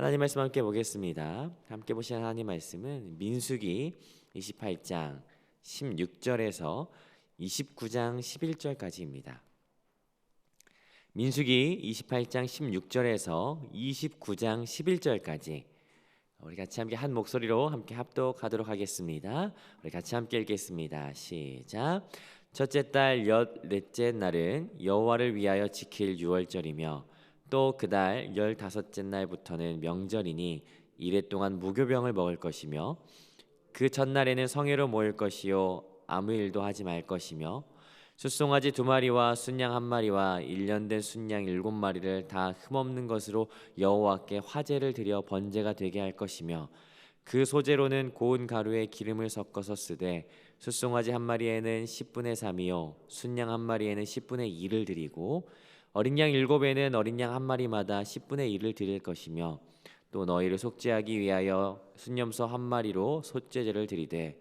하나님 말씀 함께 보겠습니다. 함께 보시는 하나님 말씀은 민수기 28장 16절에서 29장 11절까지입니다. 민수기 28장 16절에서 29장 11절까지 우리 같이 함께 한 목소리로 함께 합독하도록 하겠습니다. 우리 같이 함께 읽겠습니다. 시작. 첫째 달 넷째 날은 여호와를 위하여 지킬 유월절이며 또 그달 15째 날부터는 명절이니 이래 동안 무교병을 먹을 것이며 그 전날에는 성회로 모일 것이요 아무 일도 하지 말 것이며 숫송아지 2마리와 순양 1마리와 1년 된 순양 7마리를 다 흠없는 것으로 여호와께 화제를 드려 번제가 되게 할 것이며 그 소재로는 고운 가루에 기름을 섞어서 쓰되 숫송아지 1마리에는 10분의 3이요 순양 1마리에는 10분의 2를 드리고 어린 양 7에는 어린 양 1마리마다 10분의 1을 드릴 것이며 또 너희를 속죄하기 위하여 순염소 1마리로 속죄제를 드리되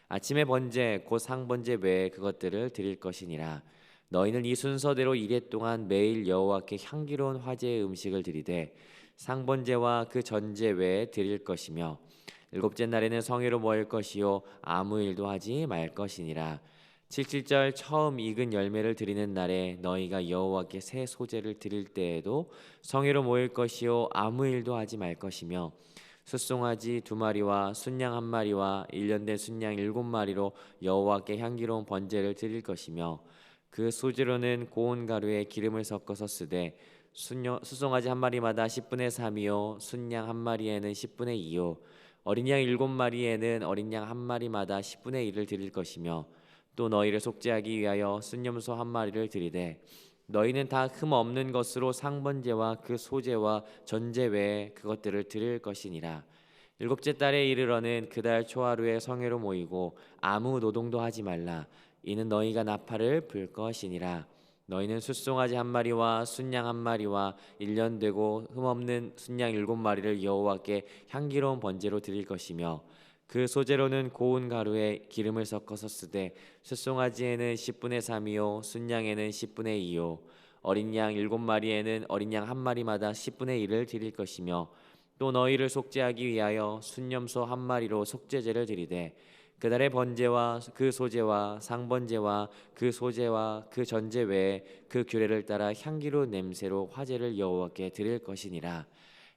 아침의 번제 곧 상번제 외에 그것들을 드릴 것이니라. 너희는 이 순서대로 이래 동안 매일 여호와께 향기로운 화제의 음식을 드리되 상번제와 그 전제 외에 드릴 것이며 7째 날에는 성회로 모일 것이요 아무 일도 하지 말 것이니라. 77절 처음 익은 열매를 드리는 날에 너희가 여호와께 새 소제를 드릴 때에도 성회로 모일 것이요 아무 일도 하지 말 것이며 숫송아지 2마리와 순양 1마리와 1년 된 순양 7마리로 여호와께 향기로운 번제를 드릴 것이며 그 소재로는 고운 가루에 기름을 섞어서 쓰되 숫송아지 1마리마다 10분의 3이요 순양 1마리에는 10분의 2요 어린 양 7마리에는 어린 양 1마리마다 10분의 1을 드릴 것이며 또 너희를 속죄하기 위하여 순염소 1마리를 드리되 너희는 다 흠 없는 것으로 상번제와 그 소제와 전제 외에 그것들을 드릴 것이니라. 7째 달에 이르러는 그달 초하루에 성회로 모이고 아무 노동도 하지 말라. 이는 너희가 나팔을 불 것이니라. 너희는 숫송아지 1마리와 순양 1마리와 1년 되고 흠 없는 순양 7마리를 여호와께 향기로운 번제로 드릴 것이며 그 소재로는 고운 가루에 기름을 섞어서 쓰되 숫송아지에는 10분의 3이요 순양에는 10분의 2요 어린 양 7마리에는 어린 양 1마리마다 10분의 1을 드릴 것이며 또 너희를 속죄하기 위하여 순염소 1마리로 속죄제를 드리되 그달의 번제와 그 소제와 상번제와 그 소제와 그 전제 외에 그 규례를 따라 향기로운 냄새로 화제를 여호와께 드릴 것이니라.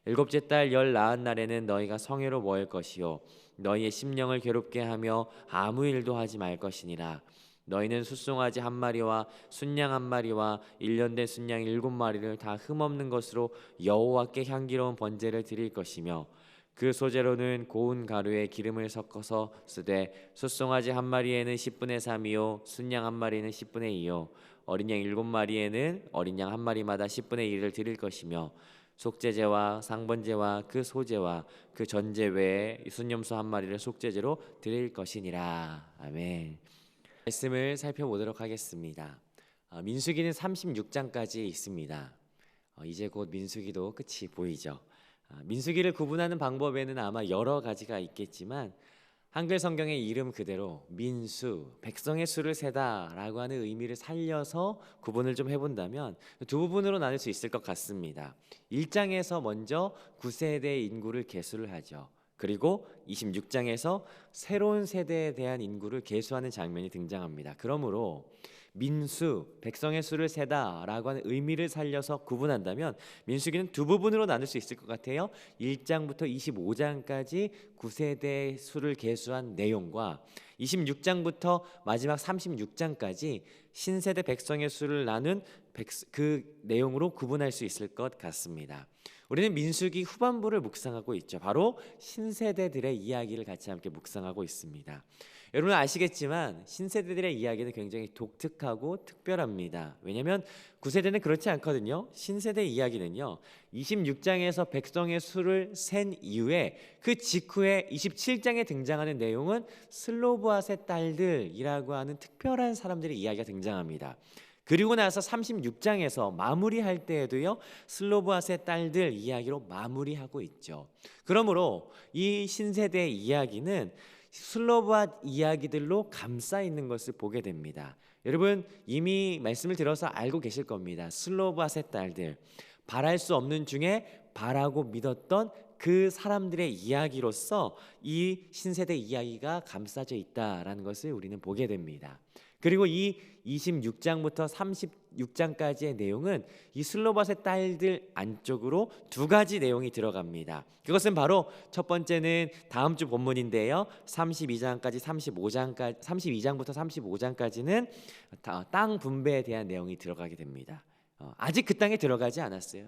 7째 달 19날에는 너희가 성회로 모일 것이요 너희의 심령을 괴롭게 하며 아무 일도 하지 말 것이니라. 너희는 숫송아지 1마리와 순양 1마리와 1년 된 순양 7마리를 다 흠없는 것으로 여호와께 향기로운 번제를 드릴 것이며 그 소재로는 고운 가루에 기름을 섞어서 쓰되 숫송아지 1마리에는 10분의 3이요 순양 1마리는 10분의 2요 어린 양 7마리에는 어린 양 1마리마다 10분의 1을 드릴 것이며 속죄제와 상번제와 그 소제와 그 전제 외에 순염소 1마리를 속죄제로 드릴 것이니라. 아멘. 말씀을 살펴보도록 하겠습니다. 민수기는 36장까지 있습니다. 이제 곧 민수기도 끝이 보이죠. 민수기를 구분하는 방법에는 아마 여러 가지가 있겠지만 한글 성경의 이름 그대로 민수, 백성의 수를 세다라고 하는 의미를 살려서 구분을 좀 해본다면 두 부분으로 나눌 수 있을 것 같습니다. 1장에서 먼저 9세대 인구를 계수를 하죠. 그리고 26장에서 새로운 세대에 대한 인구를 계수하는 장면이 등장합니다. 그러므로 민수, 백성의 수를 세다라고 하는 의미를 살려서 구분한다면 민수기는 두 부분으로 나눌 수 있을 것 같아요. 1장부터 25장까지 9세대의 수를 계수한 내용과 26장부터 마지막 36장까지 신세대 백성의 수를 나눈 그 내용으로 구분할 수 있을 것 같습니다. 우리는 민수기 후반부를 묵상하고 있죠. 바로 신세대들의 이야기를 같이 함께 묵상하고 있습니다. 여러분 아시겠지만 신세대들의 이야기는 굉장히 독특하고 특별합니다. 왜냐하면 9세대는 그렇지 않거든요. 신세대 이야기는요 26장에서 백성의 수를 센 이후에 그 직후에 27장에 등장하는 내용은 슬로브앗의 딸들이라고 하는 특별한 사람들의 이야기가 등장합니다. 그리고 나서 36장에서 마무리할 때에도요 슬로브앗의 딸들 이야기로 마무리하고 있죠. 그러므로 이 신세대의 이야기는 슬로브앗 이야기들로 감싸 있는 것을 보게 됩니다. 여러분 이미 말씀을 들어서 알고 계실 겁니다. 슬로브앗의 딸들, 바랄 수 없는 중에 바라고 믿었던 그 사람들의 이야기로서 이 신세대 이야기가 감싸져 있다라는 것을 우리는 보게 됩니다. 그리고 이 26장부터 36장까지의 내용은 이 슬로밧의 딸들 안쪽으로 두 가지 내용이 들어갑니다. 그것은 바로 첫 번째는 다음 주 본문인데요. 32장부터 35장까지는 땅 분배에 대한 내용이 들어가게 됩니다. 아직 그 땅에 들어가지 않았어요.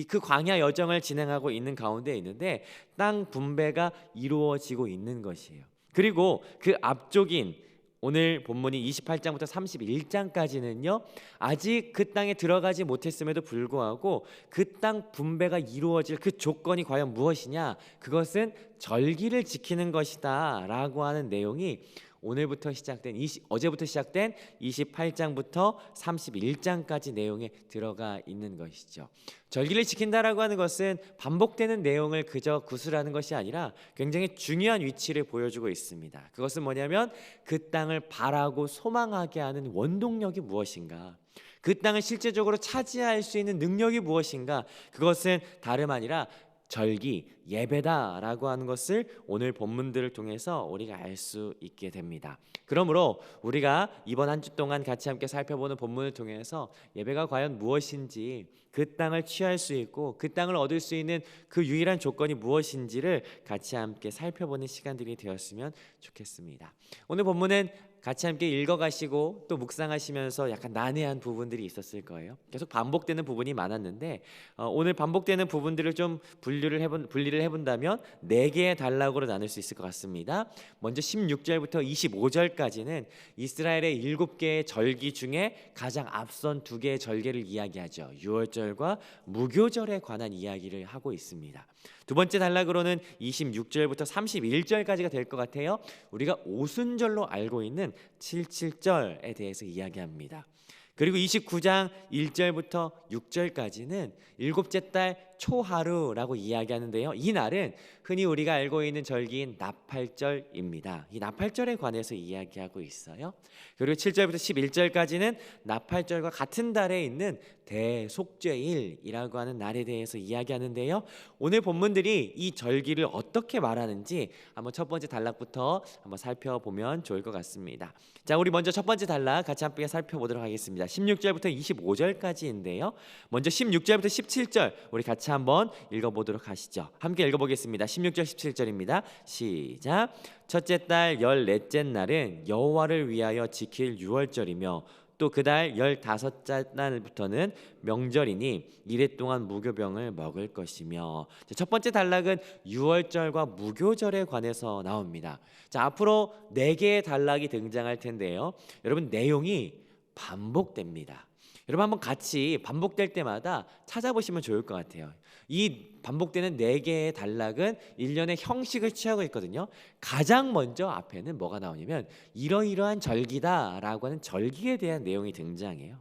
그 광야 여정을 진행하고 있는 가운데 있는데 땅 분배가 이루어지고 있는 것이에요. 그리고 그 앞쪽인 오늘 본문이 28장부터 31장까지는요. 아직 그 땅에 들어가지 못했음에도 불구하고 그 땅 분배가 이루어질 그 조건이 과연 무엇이냐? 그것은 절기를 지키는 것이다 라고 하는 내용이 오늘부터 시작된 어제부터 시작된 28장부터 31장까지 내용에 들어가 있는 것이죠. 절기를 지킨다라고 하는 것은 반복되는 내용을 그저 구술하는 것이 아니라 굉장히 중요한 위치를 보여주고 있습니다. 그것은 뭐냐면 그 땅을 바라고 소망하게 하는 원동력이 무엇인가? 그 땅을 실제적으로 차지할 수 있는 능력이 무엇인가? 그것은 다름 아니라 절기, 예배다라고 하는 것을 오늘 본문들을 통해서 우리가 알 수 있게 됩니다. 그러므로 우리가 이번 한 주 동안 같이 함께 살펴보는 본문을 통해서 예배가 과연 무엇인지, 그 땅을 취할 수 있고 그 땅을 얻을 수 있는 그 유일한 조건이 무엇인지를 같이 함께 살펴보는 시간들이 되었으면 좋겠습니다. 오늘 본문은 같이 함께 읽어가시고 또 묵상하시면서 약간 난해한 부분들이 있었을 거예요. 계속 반복되는 부분이 많았는데 오늘 반복되는 부분들을 좀 분리를 해본다면 4개의 단락으로 나눌 수 있을 것 같습니다. 먼저 16절부터 25절까지는 이스라엘의 7개의 절기 중에 가장 앞선 2개의 절기를 이야기하죠. 유월절과 무교절에 관한 이야기를 하고 있습니다. 두 번째 단락으로는 26절부터 31절까지가 될 것 같아요. 우리가 오순절로 알고 있는 77절에 대해서 이야기합니다. 그리고 29장 1절부터 6절까지는 일곱째 달 초하루라고 이야기하는데요. 이 날은 흔히 우리가 알고 있는 절기인 나팔절입니다. 이 나팔절에 관해서 이야기하고 있어요. 그리고 7절부터 11절까지는 나팔절과 같은 달에 있는 대속죄일이라고 하는 날에 대해서 이야기하는데요. 오늘 본문들이 이 절기를 어떻게 말하는지 한번 첫 번째 단락부터 한번 살펴보면 좋을 것 같습니다. 자, 우리 먼저 첫 번째 단락 같이 함께 살펴보도록 하겠습니다. 16절부터 25절까지인데요. 먼저 16절부터 17절 우리 같이 한번 읽어보도록 하시죠. 함께 읽어보겠습니다. 16절 17절입니다. 시작. 첫째 달 14째 날은 여호와를 위하여 지킬 유월절이며 또 그 달 15째 날부터는 명절이니 이래 동안 무교병을 먹을 것이며. 첫 번째 단락은 유월절과 무교절에 관해서 나옵니다. 자, 앞으로 4개의 단락이 등장할 텐데요. 여러분 내용이 반복됩니다. 여러분 한번 같이 반복될 때마다 찾아보시면 좋을 것 같아요. 이 반복되는 4개의 단락은 일련의 형식을 취하고 있거든요. 가장 먼저 앞에는 뭐가 나오냐면 이러이러한 절기다라고 하는 절기에 대한 내용이 등장해요.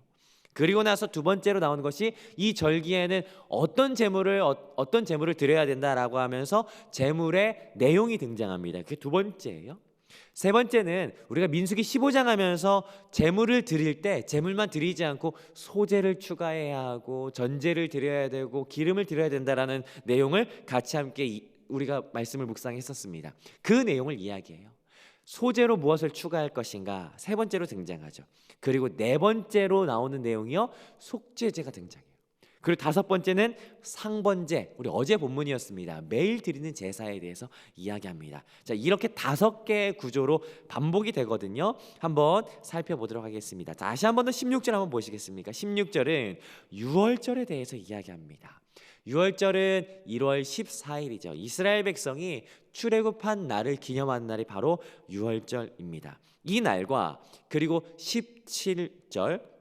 그리고 나서 두 번째로 나오는 것이 이 절기에는 어떤 제물을 드려야 된다라고 하면서 제물의 내용이 등장합니다. 그게 두 번째예요. 세 번째는 우리가 민수기 15장 하면서 제물을 드릴 때 제물만 드리지 않고 소제를 추가해야 하고 전제를 드려야 되고 기름을 드려야 된다라는 내용을 같이 함께 우리가 말씀을 묵상했었습니다. 그 내용을 이야기해요. 소제로 무엇을 추가할 것인가 세 번째로 등장하죠. 그리고 네 번째로 나오는 내용이요, 속죄제가 등장해요. 그리고 다섯 번째는 상번제, 우리 어제 본문이었습니다. 매일 드리는 제사에 대해서 이야기합니다. 자, 이렇게 5개의 구조로 반복이 되거든요. 한번 살펴보도록 하겠습니다. 다시 한번 더 16절 한번 보시겠습니까? 16절은 유월절에 대해서 이야기합니다. 유월절은 1월 14일이죠. 이스라엘 백성이 출애굽한 날을 기념한 날이 바로 유월절입니다. 이 날과 그리고 17절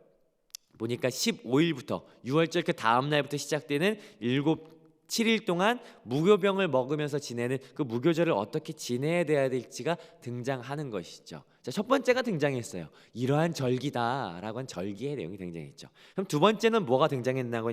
보니까 15일부터 6월절 그 다음 날부터 시작되는 7일 동안 무교병을 먹으면서 지내는 그 무교절을 어떻게 지내야 될지가 등장하는 것이죠. 자, 첫 번째가 등장했어요. 이러한 절기다라고 한 절기의 내용이 등장했죠. 그럼 두 번째는 뭐가 등장했나고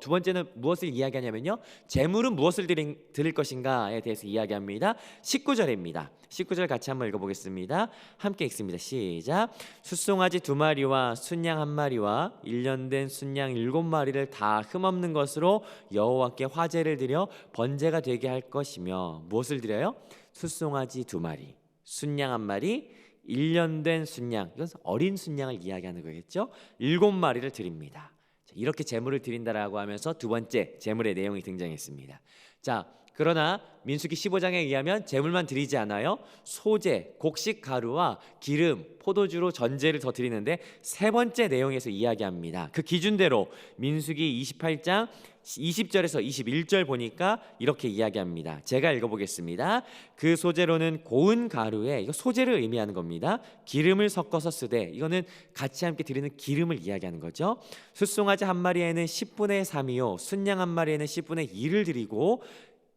두 번째는 무엇을 이야기하냐면요. 제물은 무엇을 드릴 것인가에 대해서 이야기합니다. 19절입니다. 19절 같이 한번 읽어보겠습니다. 함께 읽습니다. 시작. 숫송아지 2마리와 순양 1마리와 1년 된 순양 7마리를 다 흠없는 것으로 여호와께 화제를 드려 번제가 되게 할 것이며 무엇을 드려요? 숫송아지 2마리, 순양 1마리, 1년 된 순양, 이건 어린 순양을 이야기하는 거겠죠. 7마리를 드립니다. 자, 이렇게 제물을 드린다라고 하면서 두 번째 제물의 내용이 등장했습니다. 자, 그러나 민수기 15장에 의하면 제물만 드리지 않아요. 소재, 곡식 가루와 기름, 포도주로 전제를 더 드리는데 세 번째 내용에서 이야기합니다. 그 기준대로 민수기 28장 20절에서 21절 보니까 이렇게 이야기합니다. 제가 읽어보겠습니다. 그 소재로는 고운 가루에, 이거 소재를 의미하는 겁니다. 기름을 섞어서 쓰되, 이거는 같이 함께 드리는 기름을 이야기하는 거죠. 숫송아지 1마리에는 10분의 3이요 순양 1마리에는 10분의 2를 드리고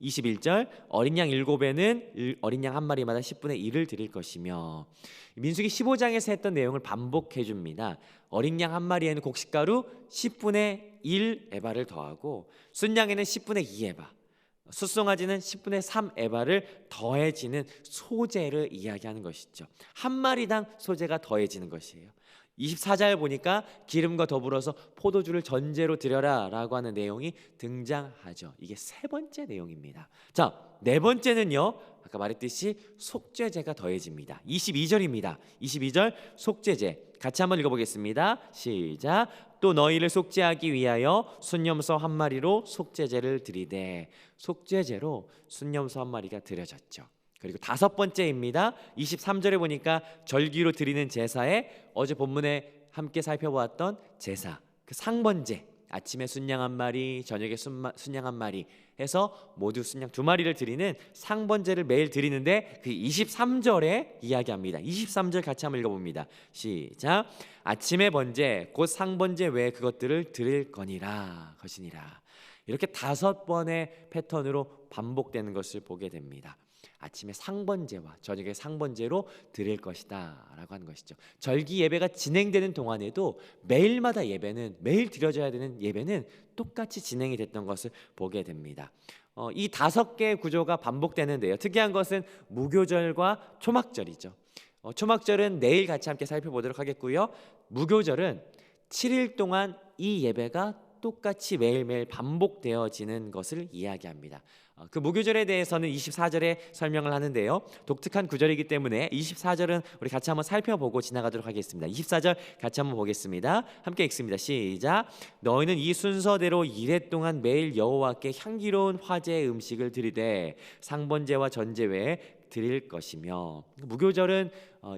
21절 어린 양 7에는 어린 양 1마리마다 10분의 1을 드릴 것이며, 민수기 15장에서 했던 내용을 반복해 줍니다. 어린 양 1마리에는 곡식가루 10분의 1 에바를 더하고 순양에는 10분의 2 에바, 숫송아지는 10분의 3 에바를 더해지는 소재를 이야기하는 것이죠. 한 마리당 소재가 더해지는 것이에요. 24절 보니까 기름과 더불어서 포도주를 전제로 드려라 라고 하는 내용이 등장하죠. 이게 세 번째 내용입니다. 자, 네 번째는요, 아까 말했듯이 속죄제가 더해집니다. 22절입니다. 22절 속죄제 같이 한번 읽어보겠습니다. 시작. 또 너희를 속죄하기 위하여 순염소 1마리로 속죄제를 드리되, 속죄제로 순염소 1마리가 드려졌죠. 그리고 다섯 번째입니다. 23절에 보니까 절기로 드리는 제사에 어제 본문에 함께 살펴보았던 제사, 그 상번제, 아침에 순양 1마리, 저녁에 순양 1마리 해서 모두 순양 2마리를 드리는 상번제를 매일 드리는데 그 23절에 이야기합니다. 23절 같이 한번 읽어봅니다. 시작. 아침에 번제 곧 상번제 외에 그것들을 드릴 거니라 것이니라. 이렇게 5번의 패턴으로 반복되는 것을 보게 됩니다. 아침에 상번제와 저녁에 상번제로 드릴 것이다 라고 하는 것이죠. 절기 예배가 진행되는 동안에도 매일마다 예배는, 매일 드려져야 되는 예배는 똑같이 진행이 됐던 것을 보게 됩니다. 이 5개의 구조가 반복되는데요, 특이한 것은 무교절과 초막절이죠. 초막절은 내일 같이 함께 살펴보도록 하겠고요, 무교절은 7일 동안 이 예배가 똑같이 매일매일 반복되어지는 것을 이야기합니다. 그 무교절에 대해서는 24절에 설명을 하는데요, 독특한 구절이기 때문에 24절은 우리 같이 한번 살펴보고 지나가도록 하겠습니다. 24절 같이 한번 보겠습니다. 함께 읽습니다. 시작. 너희는 이 순서대로 이레 동안 매일 여호와께 향기로운 화제의 음식을 드리되 상번제와 전제 외에 드릴 것이며, 무교절은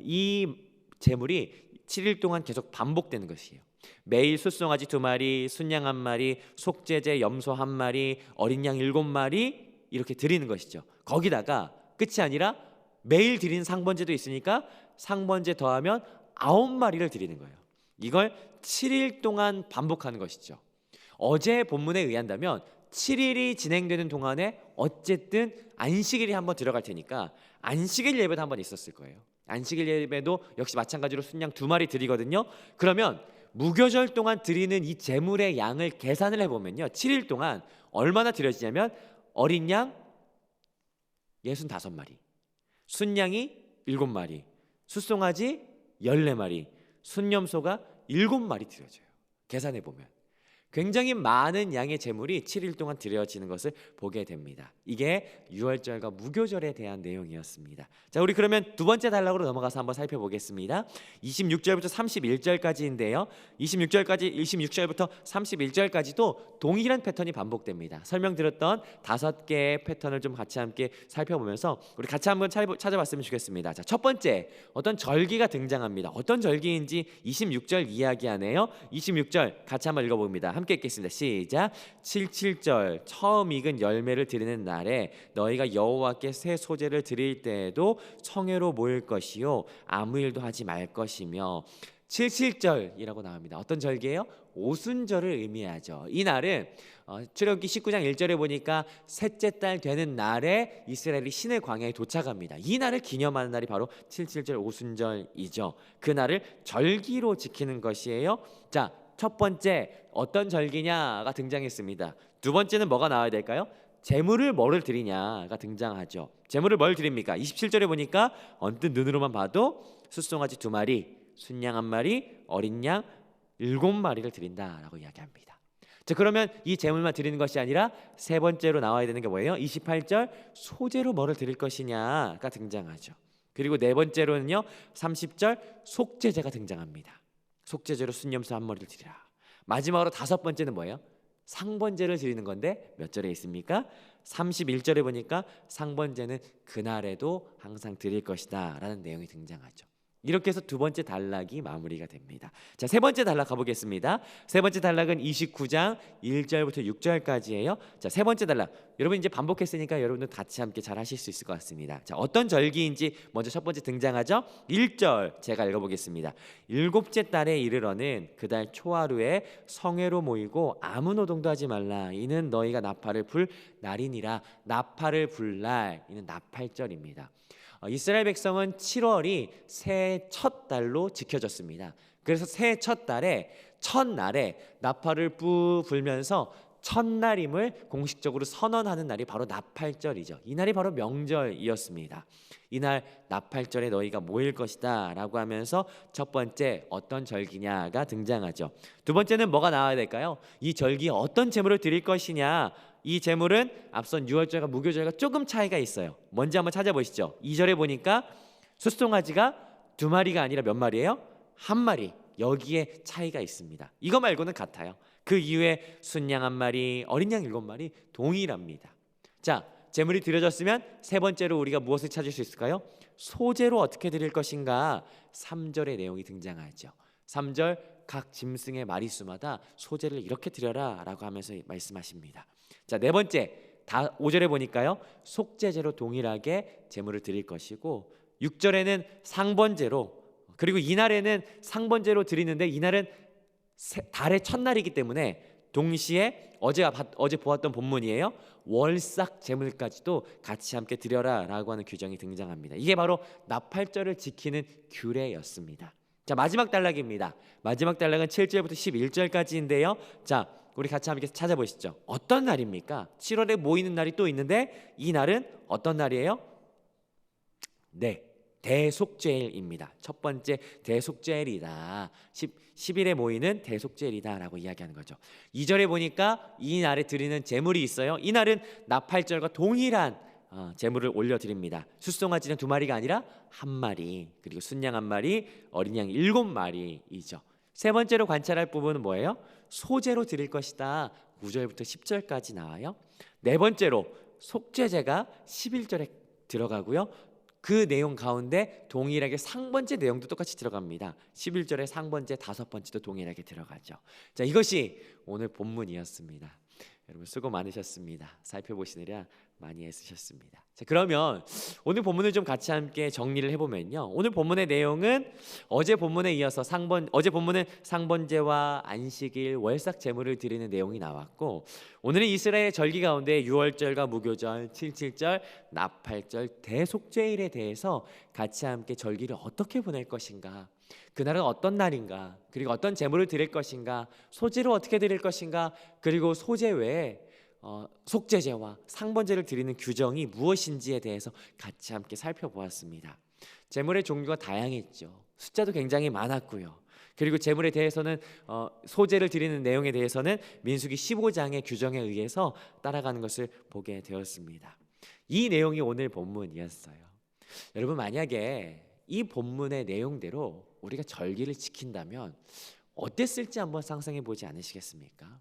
이 제물이 7일 동안 계속 반복되는 것이에요. 매일 숫송아지 2마리, 순양 1마리, 속죄제 염소 1마리, 어린 양 7마리 이렇게 드리는 것이죠. 거기다가 끝이 아니라 매일 드리는 상번제도 있으니까 상번제 더하면 9마리를 드리는 거예요. 이걸 7일 동안 반복하는 것이죠. 어제 본문에 의한다면 7일이 진행되는 동안에 어쨌든 안식일이 한번 들어갈 테니까 안식일 예배도 한번 있었을 거예요. 안식일 예배도 역시 마찬가지로 순양 2마리 드리거든요. 그러면 무교절 동안 드리는 이 제물의 양을 계산을 해보면요, 7일 동안 얼마나 드려지냐면 어린 양 65마리, 순양이 7마리, 숫송아지 14마리, 순염소가 7마리 드려져요. 계산해보면 굉장히 많은 양의 제물이 7일 동안 드려지는 것을 보게 됩니다. 이게 유월절과 무교절에 대한 내용이었습니다. 자, 우리 그러면 두 번째 단락으로 넘어가서 한번 살펴보겠습니다. 26절부터 31절까지인데요. 26절부터 31절까지도 동일한 패턴이 반복됩니다. 설명드렸던 5개의 패턴을 좀 같이 함께 살펴보면서 우리 같이 한번 찾아봤으면 좋겠습니다. 자, 첫 번째, 어떤 절기가 등장합니다. 어떤 절기인지 26절 이야기하네요. 26절 같이 한번 읽어봅니다. 함께 읽겠습니다. 시작. 77절 처음 익은 열매를 드리는 날에 너희가 여호와께 새 소재를 드릴 때에도 성회로 모일 것이요 아무 일도 하지 말 것이며, 칠칠절이라고 나옵니다. 어떤 절기예요? 오순절을 의미하죠. 이 날은 출애굽기 19장 1절에 보니까 셋째 달 되는 날에 이스라엘이 시내 광야에 도착합니다. 이 날을 기념하는 날이 바로 칠칠절 오순절이죠. 그 날을 절기로 지키는 것이에요. 자, 첫 번째 어떤 절기냐가 등장했습니다. 두 번째는 뭐가 나와야 될까요? 제물을 뭐를 드리냐가 등장하죠. 제물을 뭘 드립니까? 27절에 보니까 언뜻 눈으로만 봐도 숫송아지 2마리, 순양 1마리, 어린 양 7마리를 드린다라고 이야기합니다. 자, 그러면 이 제물만 드리는 것이 아니라 세 번째로 나와야 되는 게 뭐예요? 28절 소제로 뭐를 드릴 것이냐가 등장하죠. 그리고 네 번째로는요 30절 속죄제가 등장합니다. 속죄제로 순염소 1마리를 드리라. 마지막으로 다섯 번째는 뭐예요? 상번제를 드리는 건데 몇 절에 있습니까? 31절에 보니까 상번제는 그날에도 항상 드릴 것이다 라는 내용이 등장하죠. 이렇게 해서 두 번째 단락이 마무리가 됩니다. 자, 세 번째 단락 가보겠습니다. 세 번째 단락은 29장 1절부터 6절까지예요. 자, 세 번째 단락 여러분 이제 반복했으니까 여러분들 같이 함께 잘 하실 수 있을 것 같습니다. 자, 어떤 절기인지 먼저 첫 번째 등장하죠. 1절 제가 읽어보겠습니다. 일곱째 달에 이르러는 그달 초하루에 성회로 모이고 아무 노동도 하지 말라. 이는 너희가 나팔을 불 날이니라. 나팔을 불 날, 이는 나팔절입니다. 이스라엘 백성은 7월이 새해 첫 달로 지켜졌습니다. 그래서 새해 첫 달에 첫날에 나팔을 뿌 불면서 첫날임을 공식적으로 선언하는 날이 바로 나팔절이죠. 이 날이 바로 명절이었습니다. 이날 나팔절에 너희가 모일 것이다 라고 하면서 첫 번째 어떤 절기냐가 등장하죠. 두 번째는 뭐가 나와야 될까요? 이 절기에 어떤 제물을 드릴 것이냐. 이 제물은 앞선 유월절과 무교절과 조금 차이가 있어요. 뭔지 한번 찾아보시죠. 2절에 보니까 숫송아지가 2마리가 아니라 몇 마리예요? 1마리. 여기에 차이가 있습니다. 이거 말고는 같아요. 그 이후에 순양 1마리, 어린 양 7마리 동일합니다. 자, 제물이 드려졌으면 세 번째로 우리가 무엇을 찾을 수 있을까요? 소제로 어떻게 드릴 것인가? 3절의 내용이 등장하죠. 3절 각 짐승의 마리수마다 소제를 이렇게 드려라 라고 하면서 말씀하십니다. 자, 네 번째 5절에 보니까요 속죄제로 동일하게 제물을 드릴 것이고 6절에는 상번제로, 그리고 이날에는 상번제로 드리는데 이날은 달의 첫날이기 때문에 동시에 어제 보았던 본문이에요. 월삭 제물까지도 같이 함께 드려라 라고 하는 규정이 등장합니다. 이게 바로 나팔절을 지키는 규례였습니다. 자, 마지막 단락입니다. 마지막 단락은 7절부터 11절까지인데요. 자, 우리 같이 함께 찾아보시죠. 어떤 날입니까? 7월에 모이는 날이 또 있는데 이 날은 어떤 날이에요? 네, 대속죄일입니다. 첫 번째 대속죄일이다. 10일에 모이는 대속죄일이다 라고 이야기하는 거죠. 2절에 보니까 이 날에 드리는 제물이 있어요. 이 날은 나팔절과 동일한 제물을 올려드립니다. 숫송아지는 2마리가 아니라 1마리, 그리고 순양 1마리, 어린 양 7마리이죠. 세 번째로 관찰할 부분은 뭐예요? 소제로 드릴 것이다. 9절부터 10절까지 나와요. 네 번째로 속죄제가 11절에 들어가고요. 그 내용 가운데 동일하게 상번제 내용도 똑같이 들어갑니다. 11절에 상번제 5번째도 동일하게 들어가죠. 자, 이것이 오늘 본문이었습니다. 여러분 수고 많으셨습니다. 살펴보시느라 많이 애쓰셨습니다. 자, 그러면 오늘 본문을 좀 같이 함께 정리를 해보면요. 오늘 본문의 내용은 어제 본문에 이어서 어제 본문은 상번제와 안식일, 월삭 제물을 드리는 내용이 나왔고, 오늘은 이스라엘 절기 가운데 유월절과 무교절, 칠칠절, 나팔절, 대속죄일에 대해서 같이 함께 절기를 어떻게 보낼 것인가, 그날은 어떤 날인가, 그리고 어떤 제물을 드릴 것인가, 소제로 어떻게 드릴 것인가, 그리고 소제 외에 속죄제와 상번제를 드리는 규정이 무엇인지에 대해서 같이 함께 살펴보았습니다. 제물의 종류가 다양했죠. 숫자도 굉장히 많았고요. 그리고 제물에 대해서는 소제를 드리는 내용에 대해서는 민수기 15장의 규정에 의해서 따라가는 것을 보게 되었습니다. 이 내용이 오늘 본문이었어요. 여러분, 만약에 이 본문의 내용대로 우리가 절기를 지킨다면 어땠을지 한번 상상해 보지 않으시겠습니까?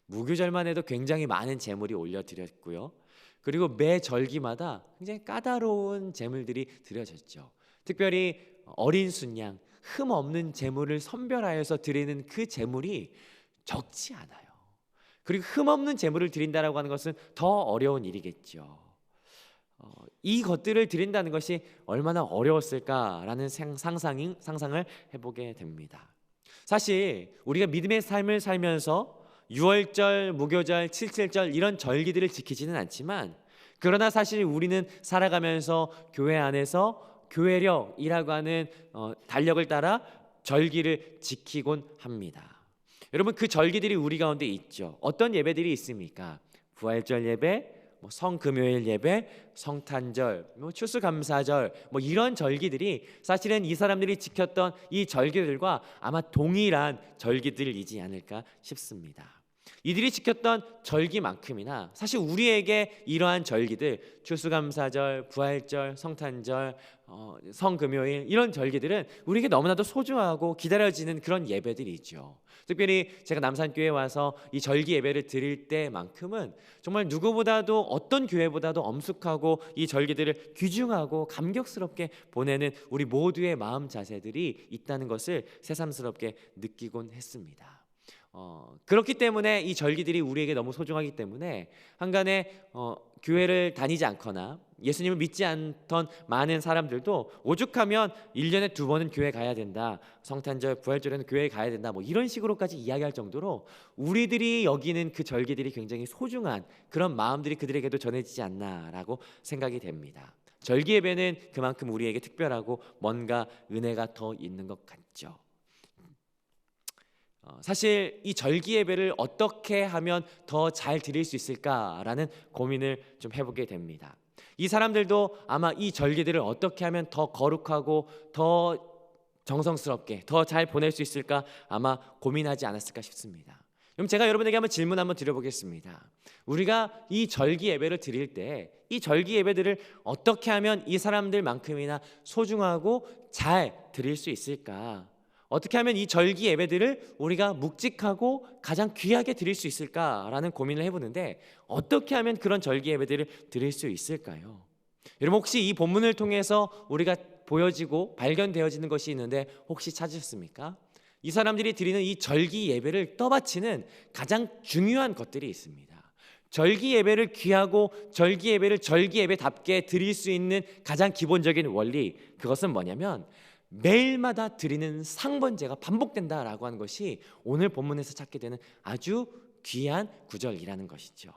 무교절만 해도 굉장히 많은 제물이 올려드렸고요. 그리고 매 절기마다 굉장히 까다로운 제물들이 드려졌죠. 특별히 어린 순양, 흠 없는 제물을 선별하여서 드리는 그 제물이 적지 않아요. 그리고 흠 없는 제물을 드린다라고 하는 것은 더 어려운 일이겠죠. 이 것들을 드린다는 것이 얼마나 어려웠을까라는 상상을 해보게 됩니다. 사실 우리가 믿음의 삶을 살면서 유월절, 무교절, 칠칠절 이런 절기들을 지키지는 않지만, 그러나 사실 우리는 살아가면서 교회 안에서 교회력이라고 하는 달력을 따라 절기를 지키곤 합니다. 여러분, 그 절기들이 우리 가운데 있죠. 어떤 예배들이 있습니까? 부활절 예배, 성금요일 예배, 성탄절, 추수감사절, 이런 절기들이 사실은 이 사람들이 지켰던 이 절기들과 아마 동일한 절기들이지 않을까 싶습니다. 이들이 지켰던 절기만큼이나 사실 우리에게 이러한 절기들, 추수감사절, 부활절, 성탄절, 성금요일 이런 절기들은 우리에게 너무나도 소중하고 기다려지는 그런 예배들이죠. 특별히 제가 남산교회에 와서 이 절기 예배를 드릴 때만큼은 정말 누구보다도, 어떤 교회보다도 엄숙하고 이 절기들을 귀중하고 감격스럽게 보내는 우리 모두의 마음 자세들이 있다는 것을 새삼스럽게 느끼곤 했습니다. 그렇기 때문에 이 절기들이 우리에게 너무 소중하기 때문에 한간에 교회를 다니지 않거나 예수님을 믿지 않던 많은 사람들도 오죽하면 1년에 2번은 교회 가야 된다, 성탄절, 부활절에는 교회에 가야 된다, 이런 식으로까지 이야기할 정도로 우리들이 여기는 그 절기들이 굉장히 소중한 그런 마음들이 그들에게도 전해지지 않나라고 생각이 됩니다. 절기 예배는 그만큼 우리에게 특별하고 뭔가 은혜가 더 있는 것 같죠. 사실 이 절기 예배를 어떻게 하면 더 잘 드릴 수 있을까라는 고민을 좀 해보게 됩니다. 이 사람들도 아마 이 절기들을 어떻게 하면 더 거룩하고 더 정성스럽게 더 잘 보낼 수 있을까 아마 고민하지 않았을까 싶습니다. 그럼 제가 여러분에게 한번 질문 한번 드려보겠습니다. 우리가 이 절기 예배를 드릴 때 이 절기 예배들을 어떻게 하면 이 사람들만큼이나 소중하고 잘 드릴 수 있을까? 어떻게 하면 이 절기 예배들을 우리가 묵직하고 가장 귀하게 드릴 수 있을까라는 고민을 해보는데, 어떻게 하면 그런 절기 예배들을 드릴 수 있을까요? 여러분, 혹시 이 본문을 통해서 우리가 보여지고 발견되어지는 것이 있는데 혹시 찾으셨습니까? 이 사람들이 드리는 이 절기 예배를 떠받치는 가장 중요한 것들이 있습니다. 절기 예배를 귀하고 절기 예배를 절기 예배답게 드릴 수 있는 가장 기본적인 원리, 그것은 뭐냐면 매일마다 드리는 상번제가 반복된다라고 하는 것이 오늘 본문에서 찾게 되는 아주 귀한 구절이라는 것이죠.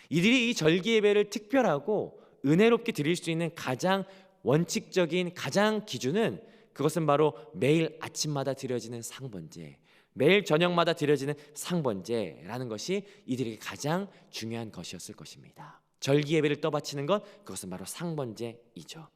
이들이 이 절기 예배를 특별하고 은혜롭게 드릴 수 있는 가장 원칙적인 가장 기준은, 그것은 바로 매일 아침마다 드려지는 상번제, 매일 저녁마다 드려지는 상번제라는 것이 이들에게 가장 중요한 것이었을 것입니다. 절기 예배를 떠바치는 것, 그것은 바로 상번제이죠.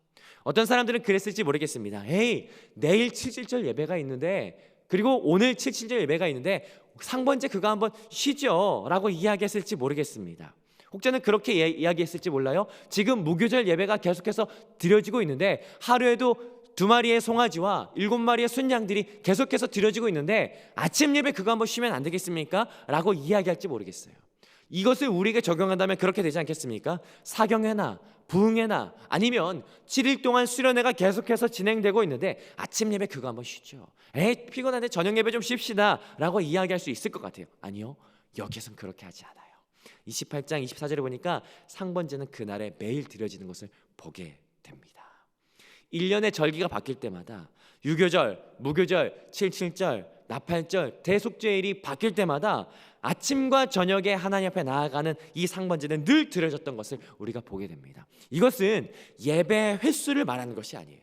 어떤 사람들은 그랬을지 모르겠습니다. 에이, 내일 칠칠절 예배가 있는데, 그리고 오늘 칠칠절 예배가 있는데 상번제 그거 한번 쉬죠 라고 이야기했을지 모르겠습니다. 혹자는 그렇게 이야기했을지 몰라요. 지금 무교절 예배가 계속해서 드려지고 있는데 하루에도 2마리의 송아지와 7마리의 순양들이 계속해서 드려지고 있는데 아침 예배 그거 한번 쉬면 안 되겠습니까? 라고 이야기할지 모르겠어요. 이것을 우리에게 적용한다면 그렇게 되지 않겠습니까? 사경회나 부흥회나 아니면 7일 동안 수련회가 계속해서 진행되고 있는데 아침 예배 그거 한번 쉬죠. 에이, 피곤한데 저녁 예배 좀 쉽시다 라고 이야기할 수 있을 것 같아요. 아니요, 여기서는 그렇게 하지 않아요. 28장 24절에 보니까 상번제는 그날에 매일 드려지는 것을 보게 됩니다. 1년의 절기가 바뀔 때마다 유교절, 무교절, 칠칠절, 나팔절, 대속죄일이 바뀔 때마다 아침과 저녁에 하나님 앞에 나아가는 이 상번제는 늘 드려졌던 것을 우리가 보게 됩니다. 이것은 예배 횟수를 말하는 것이 아니에요.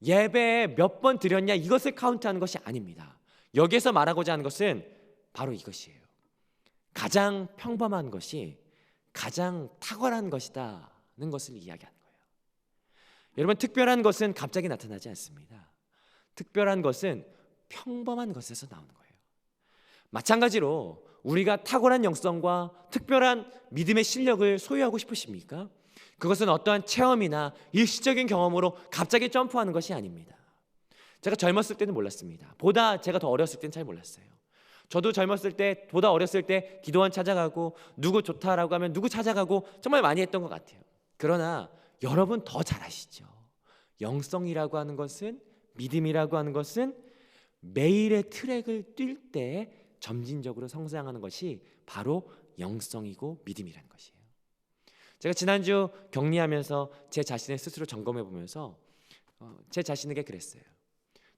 예배에 몇 번 드렸냐 이것을 카운트하는 것이 아닙니다. 여기에서 말하고자 하는 것은 바로 이것이에요. 가장 평범한 것이 가장 탁월한 것이다는 것을 이야기하는 거예요. 여러분, 특별한 것은 갑자기 나타나지 않습니다. 특별한 것은 평범한 것에서 나오는 거예요. 마찬가지로 우리가 탁월한 영성과 특별한 믿음의 실력을 소유하고 싶으십니까? 그것은 어떠한 체험이나 일시적인 경험으로 갑자기 점프하는 것이 아닙니다. 제가 젊었을 때는 몰랐습니다. 보다 제가 더 어렸을 때는 잘 몰랐어요. 저도 젊었을 때, 보다 어렸을 때 기도원 찾아가고 누구 좋다라고 하면 누구 찾아가고 정말 많이 했던 것 같아요. 그러나 여러분 더 잘 아시죠? 영성이라고 하는 것은, 믿음이라고 하는 것은 매일의 트랙을 뛸 때 점진적으로 성장하는 것이 바로 영성이고 믿음이라는 것이에요. 제가 지난주 격리하면서 제 자신을 스스로 점검해 보면서 제 자신에게 그랬어요.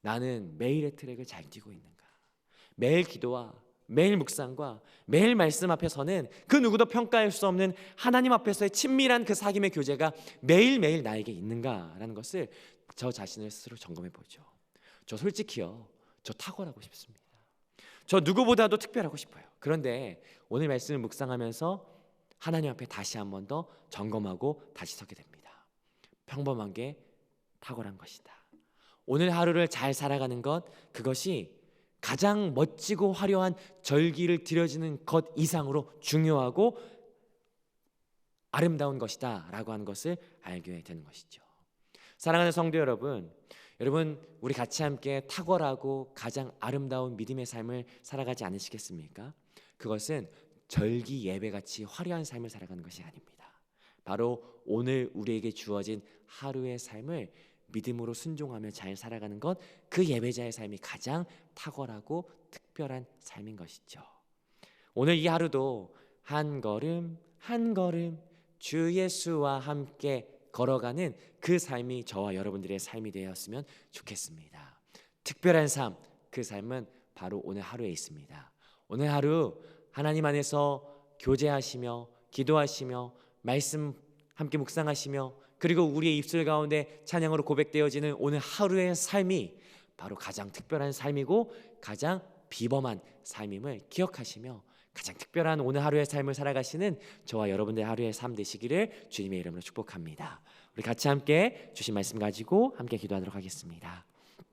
나는 매일의 트랙을 잘 뛰고 있는가? 매일 기도와 매일 묵상과 매일 말씀 앞에서는 그 누구도 평가할 수 없는 하나님 앞에서의 친밀한 그 사귐의 교제가 매일매일 나에게 있는가라는 것을 저 자신을 스스로 점검해 보죠. 저 솔직히요, 저 탁월하고 싶습니다. 저 누구보다도 특별하고 싶어요. 그런데 오늘 말씀을 묵상하면서 하나님 앞에 다시 한 번 더 점검하고 다시 서게 됩니다. 평범한 게 탁월한 것이다. 오늘 하루를 잘 살아가는 것, 그것이 가장 멋지고 화려한 절기를 드려지는 것 이상으로 중요하고 아름다운 것이다 라고 하는 것을 알게 되는 것이죠. 사랑하는 성도 여러분, 우리 같이 함께 탁월하고 가장 아름다운 믿음의 삶을 살아가지 않으시겠습니까? 그것은 절기 예배같이 화려한 삶을 살아가는 것이 아닙니다. 바로 오늘 우리에게 주어진 하루의 삶을 믿음으로 순종하며 잘 살아가는 것, 그 예배자의 삶이 가장 탁월하고 특별한 삶인 것이죠. 오늘 이 하루도 한 걸음 한 걸음 주 예수와 함께 걸어가는 그 삶이 저와 여러분들의 삶이 되었으면 좋겠습니다. 특별한 삶, 그 삶은 바로 오늘 하루에 있습니다. 오늘 하루 하나님 안에서 교제하시며 기도하시며 말씀 함께 묵상하시며 그리고 우리의 입술 가운데 찬양으로 고백되어지는 오늘 하루의 삶이 바로 가장 특별한 삶이고 가장 비범한 삶임을 기억하시며 가장 특별한 오늘 하루의 삶을 살아가시는 저와 여러분들의 하루의 삶 되시기를 주님의 이름으로 축복합니다. 우리 같이 함께 주신 말씀 가지고 함께 기도하도록 하겠습니다.